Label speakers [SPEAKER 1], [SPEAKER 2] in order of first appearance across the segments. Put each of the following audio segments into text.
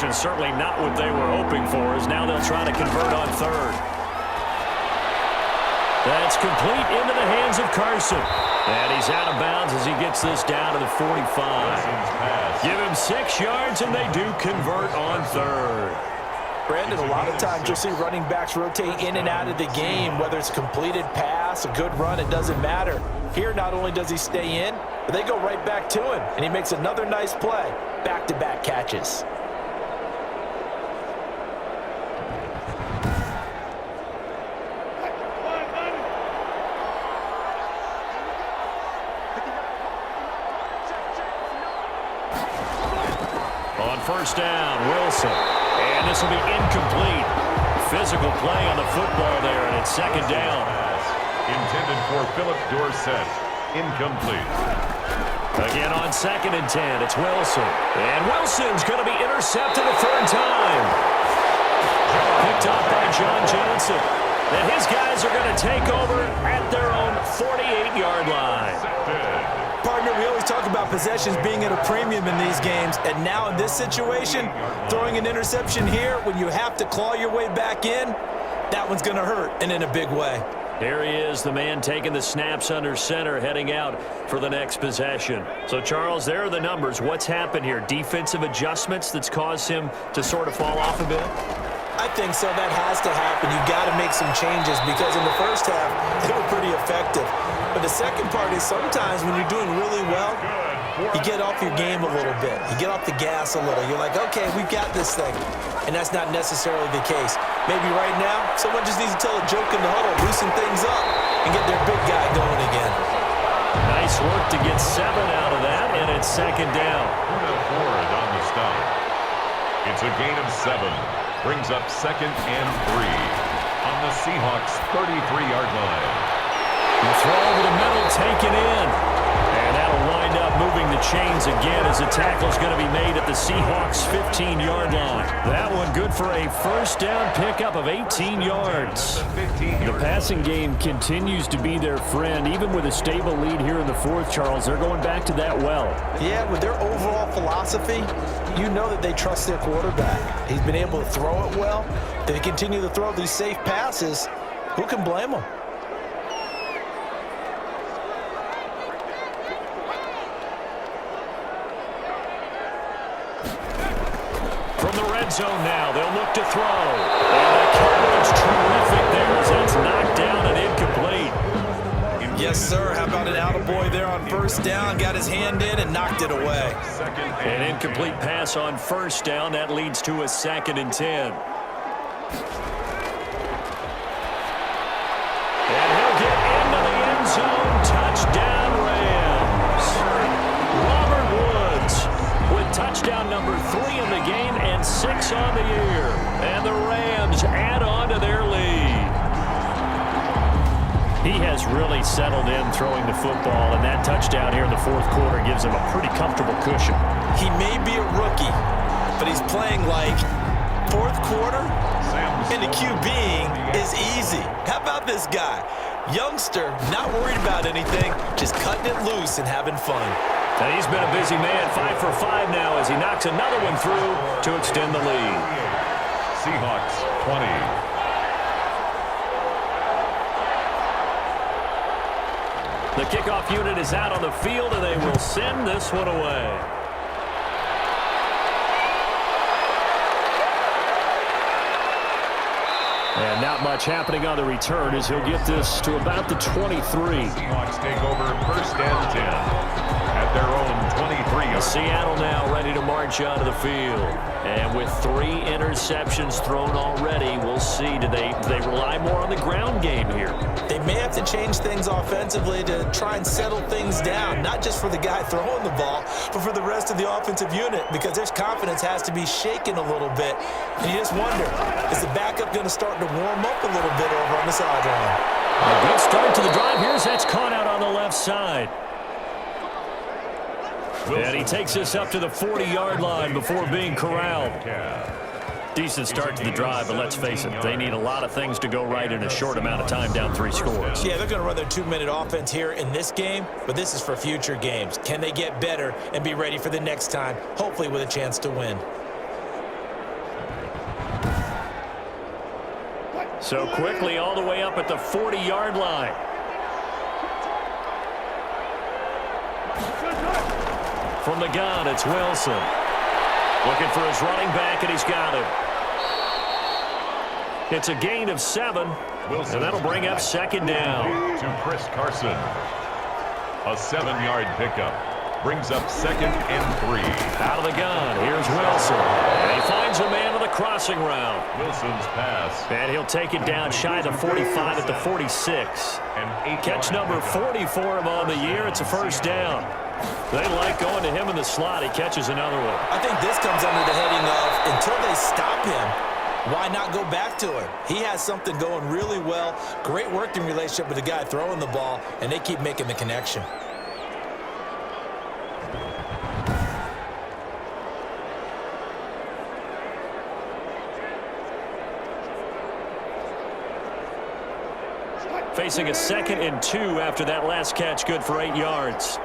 [SPEAKER 1] interception. Certainly not what they were hoping for, as now they'll try to convert on third. That's complete into the hands of Carson. And he's out of bounds as he gets this down to the 45. Give him 6 yards, and they do convert on third.
[SPEAKER 2] Brandon, a lot of times you'll see running backs rotate in and out of the game, whether it's a completed pass, a good run, it doesn't matter. Here, not only does he stay in, but they go right back to him, and he makes another nice play. Back-to-back catches.
[SPEAKER 1] On first down, Wilson. And this will be incomplete. Physical play on the football there, and it's second down.
[SPEAKER 3] Intended for Philip Dorsett. Incomplete.
[SPEAKER 1] Again on 2nd and 10, it's Wilson. And Wilson's going to be intercepted a third time. Picked off by John Johnson. And his guys are going to take over at their own 48-yard line.
[SPEAKER 2] Partner, we always talk about possessions being at a premium in these games, and now in this situation, throwing an interception here when you have to claw your way back in, that one's going to hurt, and in a big way.
[SPEAKER 1] Here he is, the man taking the snaps under center, heading out for the next possession. So, Charles, there are the numbers. What's happened here? Defensive adjustments that's caused him to sort of fall off a bit?
[SPEAKER 2] I think so. That has to happen. You've got to make some changes because in the first half, they were pretty effective. But the second part is sometimes when you're doing really well, you get off your game a little bit. You get off the gas a little. You're like, okay, we've got this thing. And that's not necessarily the case. Maybe right now, someone just needs to tell a joke in the huddle, loosen things up, and get their big guy going again.
[SPEAKER 1] Nice work to get 7 out of that, and it's second down.
[SPEAKER 3] Ford on the stop. It's a gain of 7. Brings up 2nd and 3 on the Seahawks' 33-yard line.
[SPEAKER 1] The throw over the middle, taken in. And that'll wind up moving the chains again as the tackle's going to be made at the Seahawks' 15-yard line. That one good for a first down pickup of 18 yards. The passing game continues to be their friend. Even with a stable lead here in the fourth, Charles, they're going back to that well.
[SPEAKER 2] Yeah, with their overall philosophy, you know that they trust their quarterback. He's been able to throw it well. If they continue to throw these safe passes, who can blame them?
[SPEAKER 1] From the red zone now, they'll look to throw. And the coverage terrific there as that's knocked down and incomplete.
[SPEAKER 2] Yes, sir. How about an attaboy there on first down? Got his hand in and knocked it away.
[SPEAKER 1] An incomplete pass on first down. That leads to a 2nd and 10. And he'll get into the end zone. Touchdown, Rams. Robert Woods with touchdown number 3 in the game and 6 on the year. And the Rams add on to their lead. He has really settled in throwing the football, and that touchdown here in the fourth quarter gives him a pretty comfortable cushion.
[SPEAKER 2] He may be a rookie, but he's playing like fourth quarter, and the QBing is easy. How about this guy? Youngster, not worried about anything, just cutting it loose and having fun.
[SPEAKER 1] And he's been a busy man, 5 for 5 now as he knocks another one through to extend the lead.
[SPEAKER 3] Seahawks 20.
[SPEAKER 1] The kickoff unit is out on the field, and they will send this one away. And not much happening on the return as he'll get this to about the 23.
[SPEAKER 3] Seahawks take over first and 10 at their own 23.
[SPEAKER 1] Seattle now ready to march onto the field. And with 3 interceptions thrown already, we'll see. Do they rely more on the ground game here?
[SPEAKER 2] They may have to change things offensively to try and settle things down, not just for the guy throwing the ball, but for the rest of the offensive unit, because their confidence has to be shaken a little bit. And you just wonder, is the backup going to start to warm up a little bit over on the sideline?
[SPEAKER 1] A good start to the drive. Here's that's caught out on the left side. And he takes this up to the 40-yard line before being corralled. Decent start to the drive, but let's face it, they need a lot of things to go right in a short amount of time, down 3 scores.
[SPEAKER 2] Yeah, they're going to run their 2-minute offense here in this game, but this is for future games. Can they get better and be ready for the next time, hopefully with a chance to win?
[SPEAKER 1] So quickly all the way up at the 40-yard line. From the gun, it's Wilson. Looking for his running back, and he's got him. It's a gain of 7,
[SPEAKER 3] Wilson,
[SPEAKER 1] and that'll bring up second down.
[SPEAKER 3] To Chris Carson. A 7-yard pickup. Brings up second and 3.
[SPEAKER 1] Out of the gun, here's Wilson. And he finds a man on the crossing route.
[SPEAKER 3] Wilson's pass.
[SPEAKER 1] And he'll take it down shy of the 45 at the 46. Catch number 40 for him on the year. It's a first down. They like going to him in the slot. He catches another one.
[SPEAKER 2] I think this comes under the heading of until they stop him, why not go back to him? He has something going really well. Great working relationship with the guy throwing the ball, and they keep making the connection.
[SPEAKER 1] Facing a 2nd and 2 after that last catch, good for 8 yards.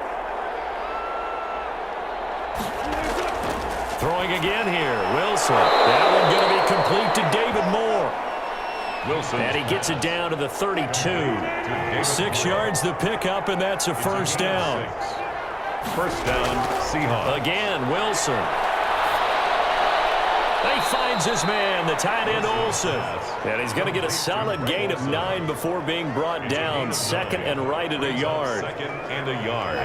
[SPEAKER 1] Throwing again here, Wilson. That one going to be complete to David Moore.
[SPEAKER 3] Wilson.
[SPEAKER 1] And he gets it down to the 32. 6 yards the pickup, and that's a first down.
[SPEAKER 3] First down, Seahawks.
[SPEAKER 1] Again, Wilson. He finds his man, the tight end Olsen. And he's going to get a solid gain of 9 before being brought down. 2nd and right at a yard.
[SPEAKER 3] 2nd and a yard.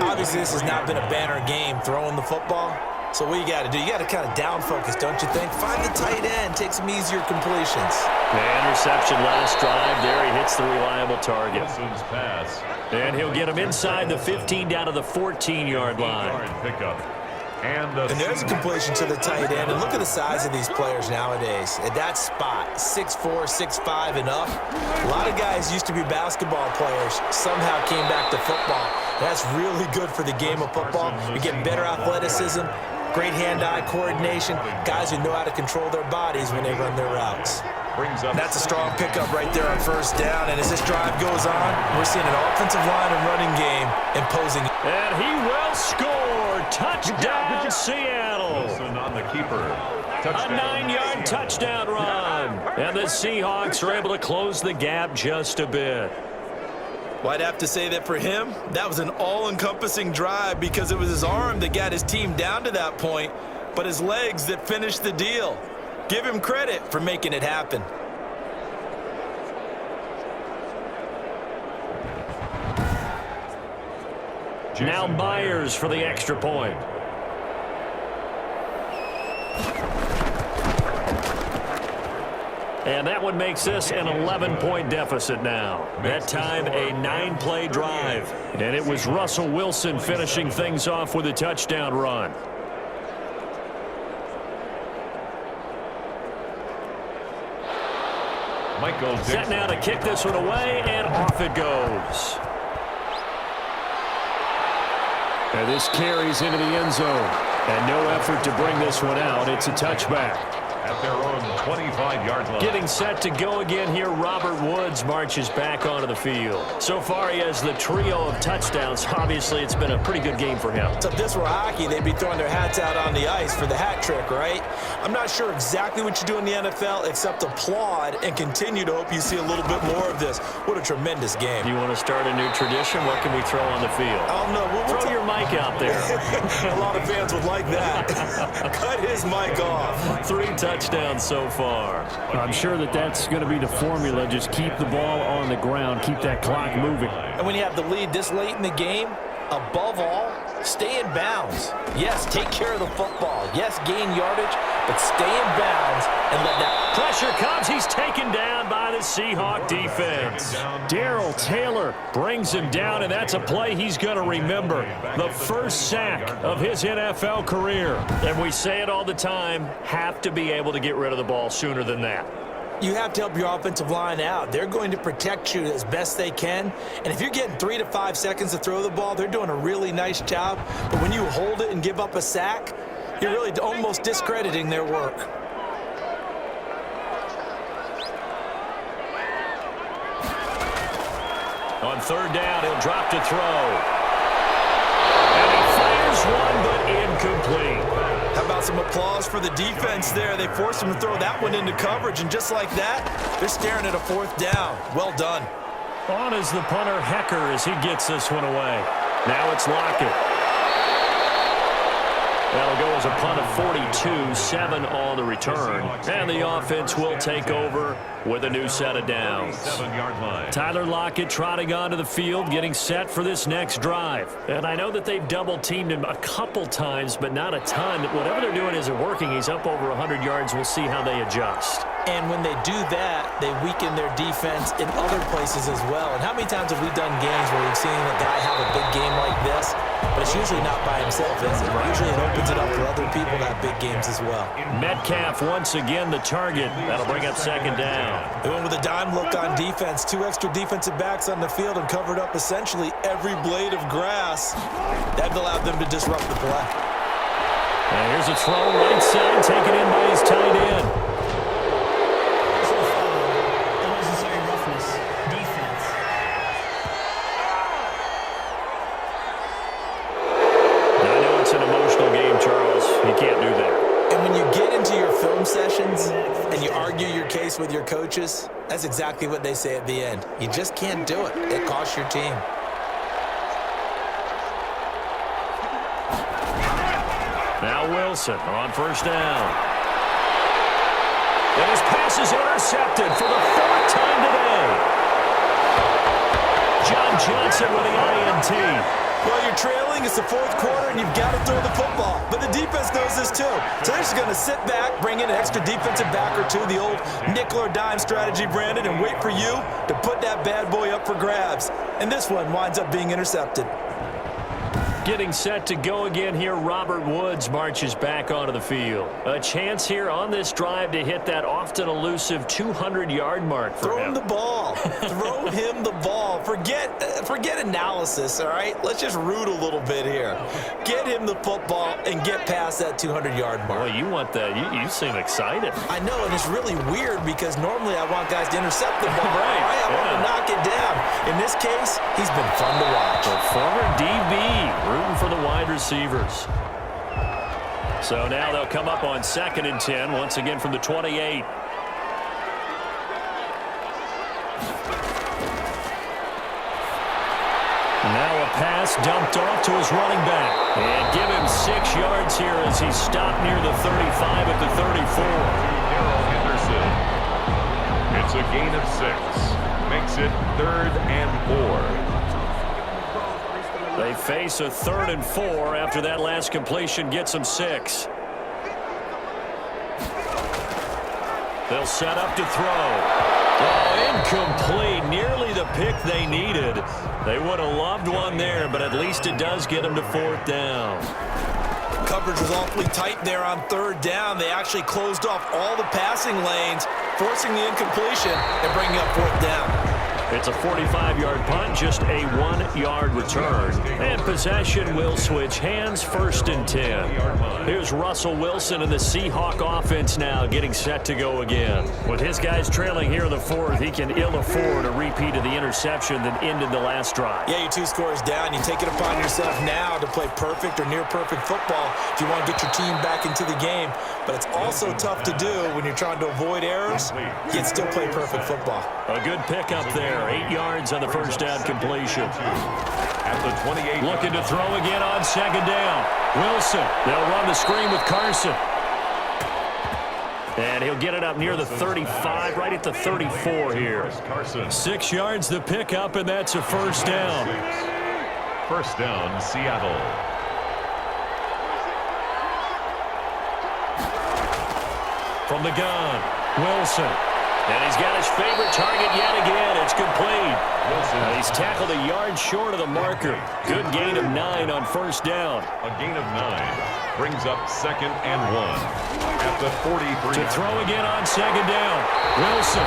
[SPEAKER 2] Obviously, this has not been a banner game throwing the football. So what you got to do, you got to kind of down focus, don't you think? Find the tight end, take some easier completions.
[SPEAKER 1] The interception last drive there. He hits the reliable target.
[SPEAKER 3] Wilson's pass.
[SPEAKER 1] And he'll get him inside the 15 down to the 14-yard line.
[SPEAKER 3] Pickup. And
[SPEAKER 2] there's a completion to the tight end. And look at the size of these players nowadays. At that spot, 6'4", 6'5", and up. A lot of guys used to be basketball players, somehow came back to football. That's really good for the game of football. You get better athleticism, great hand-eye coordination, guys who know how to control their bodies when they run their routes. That's a strong pickup right there on first down. And as this drive goes on, we're seeing an offensive line and running game imposing.
[SPEAKER 1] And he will score. Touchdown, Seattle.
[SPEAKER 3] Wilson on the keeper. Touchdown.
[SPEAKER 1] A 9-yard touchdown run. And the Seahawks are able to close the gap just a bit.
[SPEAKER 2] Well, I'd have to say that for him, that was an all-encompassing drive because it was his arm that got his team down to that point, but his legs that finished the deal. Give him credit for making it happen.
[SPEAKER 1] Now Myers for the extra point. And that one makes this an 11-point deficit now. That time a 9-play drive. And it was Russell Wilson finishing things off with a touchdown run.
[SPEAKER 3] Michael
[SPEAKER 1] Set now to kick this one away, and off it goes. And this carries into the end zone. And no effort to bring this one out. It's a touchback.
[SPEAKER 3] At their own 25-yard line.
[SPEAKER 1] Getting set to go again here, Robert Woods marches back onto the field. So far, he has the trio of touchdowns. Obviously, it's been a pretty good game for him.
[SPEAKER 2] So if this were hockey, they'd be throwing their hats out on the ice for the hat trick, right? I'm not sure exactly what you do in the NFL except applaud and continue to hope you see a little bit more of this. What a tremendous game.
[SPEAKER 1] Do you want to start a new tradition? What can we throw on the field?
[SPEAKER 2] I don't know. We'll
[SPEAKER 1] throw your mic out there.
[SPEAKER 2] A lot of fans would like that. Cut his mic off.
[SPEAKER 1] 3 touchdowns so far.
[SPEAKER 4] I'm sure that's going to be the formula. Just keep the ball on the ground. Keep that clock moving.
[SPEAKER 2] And when you have the lead this late in the game, above all, stay in bounds. Yes, take care of the football. Yes, gain yardage, but stay in bounds and let that
[SPEAKER 1] pressure comes. He's taken down by the Seahawk defense. Darrell Taylor brings him down, and that's a play he's going to remember. The first sack of his NFL career. And we say it all the time, have to be able to get rid of the ball sooner than that.
[SPEAKER 2] You have to help your offensive line out. They're going to protect you as best they can. And if you're getting 3 to 5 seconds to throw the ball, they're doing a really nice job. But when you hold it and give up a sack, you're really almost discrediting their work.
[SPEAKER 1] On third down, he'll drop to throw. And he fires one, but incomplete.
[SPEAKER 2] How about some applause for the defense there? They forced him to throw that one into coverage, and just like that, they're staring at a 4th down. Well done.
[SPEAKER 1] On is the punter, Hecker, as he gets this one away. Now it's Lockett. That'll go as a punt of 42, 7 on the return. And the offense will take over with a new set of downs.
[SPEAKER 3] 7-yard line.
[SPEAKER 1] Tyler Lockett trotting onto the field, getting set for this next drive. And I know that they've double-teamed him a couple times, but not a ton. Whatever they're doing isn't working. He's up over 100 yards. We'll see how they adjust.
[SPEAKER 2] And when they do that, they weaken their defense in other places as well. And how many times have we done games where we've seen a guy have a big game like this, but it's usually not by himself, is it? Usually it opens it up for other people to have big games as well.
[SPEAKER 1] Metcalf once again the target. That'll bring up 2nd down.
[SPEAKER 2] They went with a dime look on defense. 2 extra defensive backs on the field and covered up essentially every blade of grass. That allowed them to disrupt the play.
[SPEAKER 1] And here's a throw right side, taken in by his tight end.
[SPEAKER 2] Sessions and you argue your case with your coaches, that's exactly what they say at the end. You just can't do it. It costs your team.
[SPEAKER 1] Now Wilson on 1st down. And his pass is intercepted for the 4th time today. John Johnson with the INT.
[SPEAKER 2] Well, you're trailing. It's the 4th quarter, and you've got to throw the football. But the defense knows this, too. So they're just going to sit back, bring in an extra defensive back or two, the old nickel or dime strategy, Brandon, and wait for you to put that bad boy up for grabs. And this one winds up being intercepted.
[SPEAKER 1] Getting set to go again here, Robert Woods marches back onto the field. A chance here on this drive to hit that often elusive 200-yard mark for him.
[SPEAKER 2] Throw him the ball. Throw him the ball. Forget analysis, all right? Let's just root a little bit here. Get him the football and get past that 200-yard mark.
[SPEAKER 1] Well, you want that. You seem excited.
[SPEAKER 2] I know, and it's really weird because normally I want guys to intercept the ball.
[SPEAKER 1] Right.
[SPEAKER 2] I want to knock it down. In this case, he's been fun to watch.
[SPEAKER 1] A former DB. Rooting for the wide receivers. So now they'll come up on 2nd and 10, once again from the 28. Now a pass dumped off to his running back. And give him 6 yards here as he stopped near the 35 at the 34.
[SPEAKER 3] Darrell Henderson. It's a gain of 6. Makes it 3rd and 4.
[SPEAKER 1] They face a 3rd and 4 after that last completion gets them 6. They'll set up to throw. Oh, incomplete. Nearly the pick they needed. They would have loved one there, but at least it does get them to 4th down.
[SPEAKER 2] Coverage was awfully tight there on 3rd down. They actually closed off all the passing lanes, forcing the incompletion and bringing up 4th down.
[SPEAKER 1] It's a 45-yard punt, just a 1-yard return. And possession will switch hands, 1st and 10. Here's Russell Wilson and the Seahawk offense now getting set to go again. With his guys trailing here in the 4th, he can ill afford a repeat of the interception that ended the last drive.
[SPEAKER 2] Yeah, you're 2 scores down. You take it upon yourself now to play perfect or near-perfect football if you want to get your team back into the game. But it's also tough to do when you're trying to avoid errors, yet still play perfect football.
[SPEAKER 1] A good pickup there. 8 yards on the 1st down completion.
[SPEAKER 3] At the 28.
[SPEAKER 1] Looking to throw again on 2nd down. Wilson. They'll run the screen with Carson. And he'll get it up near the 35, right at the 34 here. 6 yards the pickup, and that's a 1st down.
[SPEAKER 3] 1st down, Seattle.
[SPEAKER 1] From the gun, Wilson. And he's got his favorite target yet again. It's complete. He's tackled a yard short of the marker. Good gain of 9 on 1st down.
[SPEAKER 3] A gain of 9 brings up 2nd and 1 at the 43.
[SPEAKER 1] To throw again on 2nd down. Wilson.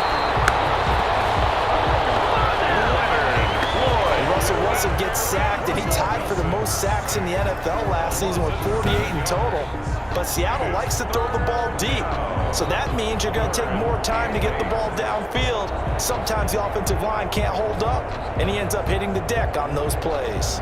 [SPEAKER 2] Russell Wilson gets sacked, and he tied for the most sacks in the NFL last season with 48 in total. But Seattle likes to throw the ball deep. So that means you're going to take more time to get the ball downfield. Sometimes the offensive line can't hold up, and he ends up hitting the deck on those plays.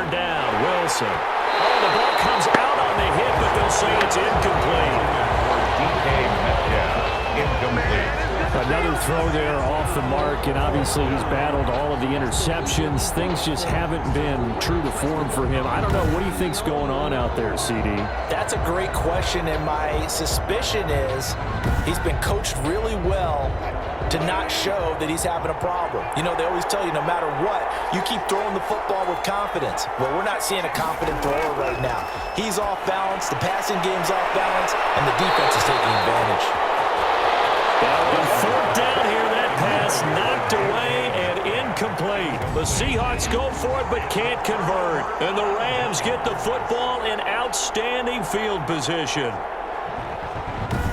[SPEAKER 1] third down. Wilson. Oh, the ball comes out on the hit, but they'll say it's incomplete.
[SPEAKER 3] DK Metcalf, incomplete.
[SPEAKER 4] Another throw there off the mark, and obviously he's battled all of the interceptions. Things just haven't been true to form for him. I don't know. What do you think's going on out there, CD?
[SPEAKER 2] That's a great question, and my suspicion is he's been coached really well to not show that he's having a problem. You know, they always tell you no matter what, you keep throwing the football with confidence. Well, we're not seeing a confident thrower right now. He's off balance, the passing game's off balance, and the defense is taking advantage.
[SPEAKER 1] On fourth down here, that pass knocked away and incomplete. The Seahawks go for it but can't convert. And the Rams get the football in outstanding field position.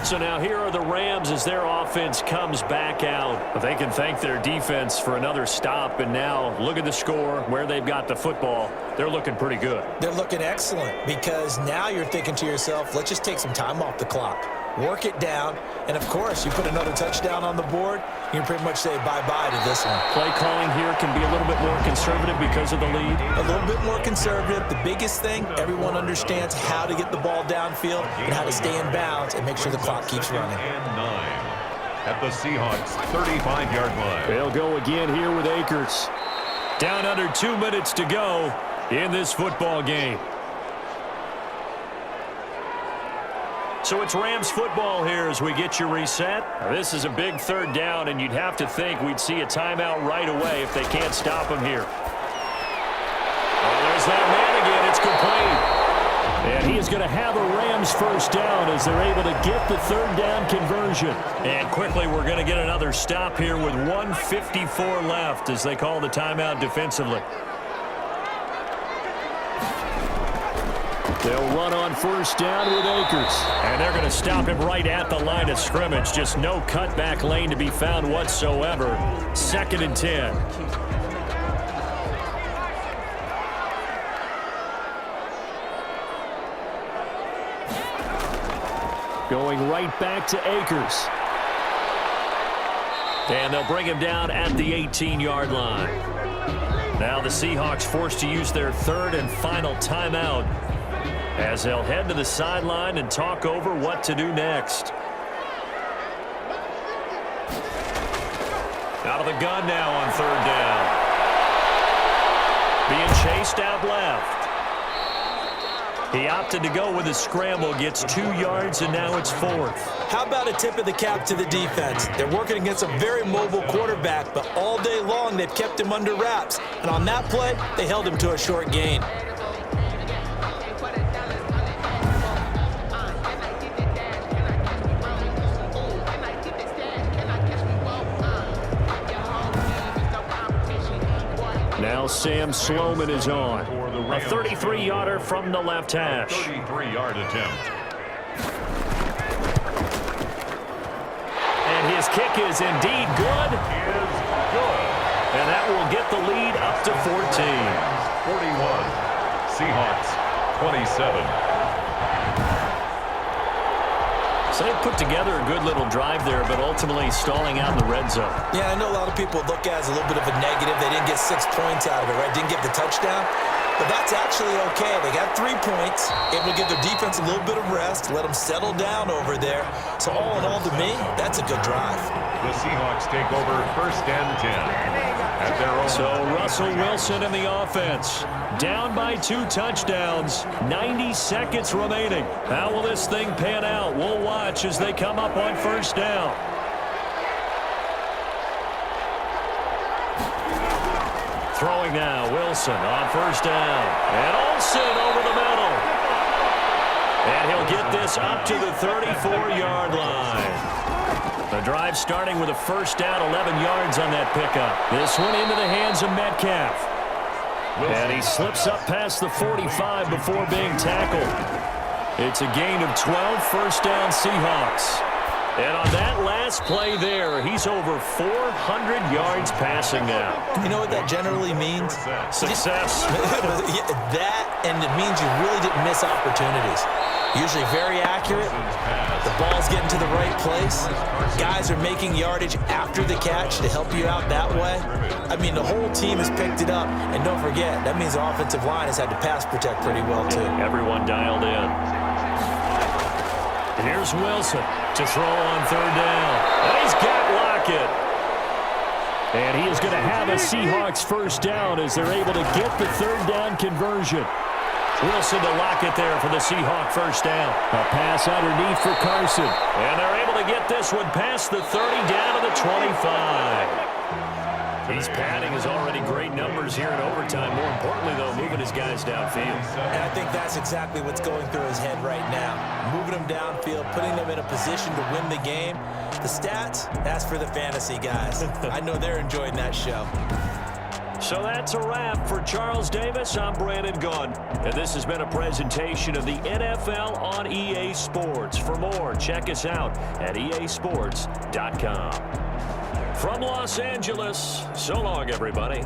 [SPEAKER 1] So now here are the Rams as their offense comes back out. But they can thank their defense for another stop. And now look at the score, where they've got the football. They're looking pretty good.
[SPEAKER 2] They're looking excellent because now you're thinking to yourself, let's just take some time off the clock. Work it down, and of course, you put another touchdown on the board, you can pretty much say bye-bye to this one.
[SPEAKER 1] Play calling here can be a little bit more conservative because of the lead.
[SPEAKER 2] A little bit more conservative. The biggest thing, everyone understands how to get the ball downfield and how to stay in bounds and make sure the clock keeps running.
[SPEAKER 3] And 9 at the Seahawks 35-yard line.
[SPEAKER 1] They'll go again here with Akers. Down under 2 minutes to go in this football game. So it's Rams football here as we get you reset. Now, this is a big third down, and you'd have to think we'd see a timeout right away if they can't stop him here. Oh, there's that man again. It's complete. And he is going to have a Rams first down as they're able to get the third down conversion. And quickly, we're going to get another stop here with 1:54 left as they call the timeout defensively. They'll run on first down with Akers. And they're going to stop him right at the line of scrimmage. Just no cutback lane to be found whatsoever. 2nd and 10. Going right back to Akers. And they'll bring him down at the 18-yard line. Now the Seahawks forced to use their third and final timeout, as they'll head to the sideline and talk over what to do next. Out of the gun now on third down. Being chased out left. He opted to go with a scramble, gets 2 yards, and now it's 4th.
[SPEAKER 2] How about a tip of the cap to the defense? They're working against a very mobile quarterback, but all day long they've kept him under wraps. And on that play, they held him to a short gain.
[SPEAKER 1] Now Sam Sloman is on. A 33-yarder from the left hash.
[SPEAKER 3] 33-yard attempt.
[SPEAKER 1] And his kick is indeed good.
[SPEAKER 3] Is good.
[SPEAKER 1] And that will get the lead up to 14.
[SPEAKER 3] 41. Seahawks 27.
[SPEAKER 1] So they put together a good little drive there, but ultimately stalling out in the red zone.
[SPEAKER 2] Yeah, I know a lot of people look at it as a little bit of a negative. They didn't get 6 points out of it, right? Didn't get the touchdown. But that's actually okay. They got 3 points, able to give their defense a little bit of rest, let them settle down over there. So all in all, to me, that's a good drive.
[SPEAKER 3] The Seahawks take over 1st and 10 at their own.
[SPEAKER 1] So Russell Wilson in the offense. Down by 2 touchdowns. 90 seconds remaining. How will this thing pan out? We'll watch as they come up on first down. Throwing now, Wilson on first down. And Olsen over the middle. And he'll get this up to the 34-yard line. The drive starting with a first down, 11 yards on that pickup. This one into the hands of Metcalf. And he slips up past the 45 before being tackled. It's a gain of 12, first down Seahawks. And on that last play there, he's over 400 yards passing now.
[SPEAKER 2] You know what that generally means?
[SPEAKER 1] Success.
[SPEAKER 2] That, and it means you really didn't miss opportunities. Usually very accurate. The ball's getting to the right place. Guys are making yardage after the catch to help you out that way. I mean, the whole team has picked it up. And don't forget, that means the offensive line has had to pass protect pretty well, too.
[SPEAKER 1] Everyone dialed in. Here's Wilson to throw on third down. And he's got Lockett. And he is going to have a Seahawks first down as they're able to get the third down conversion. Wilson to Lockett there for the Seahawk first down.
[SPEAKER 4] A pass underneath for Carson.
[SPEAKER 1] And they're able to get this one past the 30 down to the 25. He's padding his already great numbers here in overtime. More importantly, though, moving his guys downfield.
[SPEAKER 2] And I think that's exactly what's going through his head right now. Moving them downfield, putting them in a position to win the game. The stats, that's for the fantasy guys. I know they're enjoying that show.
[SPEAKER 1] So that's a wrap for Charles Davis. I'm Brandon Gunn. And this has been a presentation of the NFL on EA Sports. For more, check us out at easports.com. From Los Angeles, so long, everybody.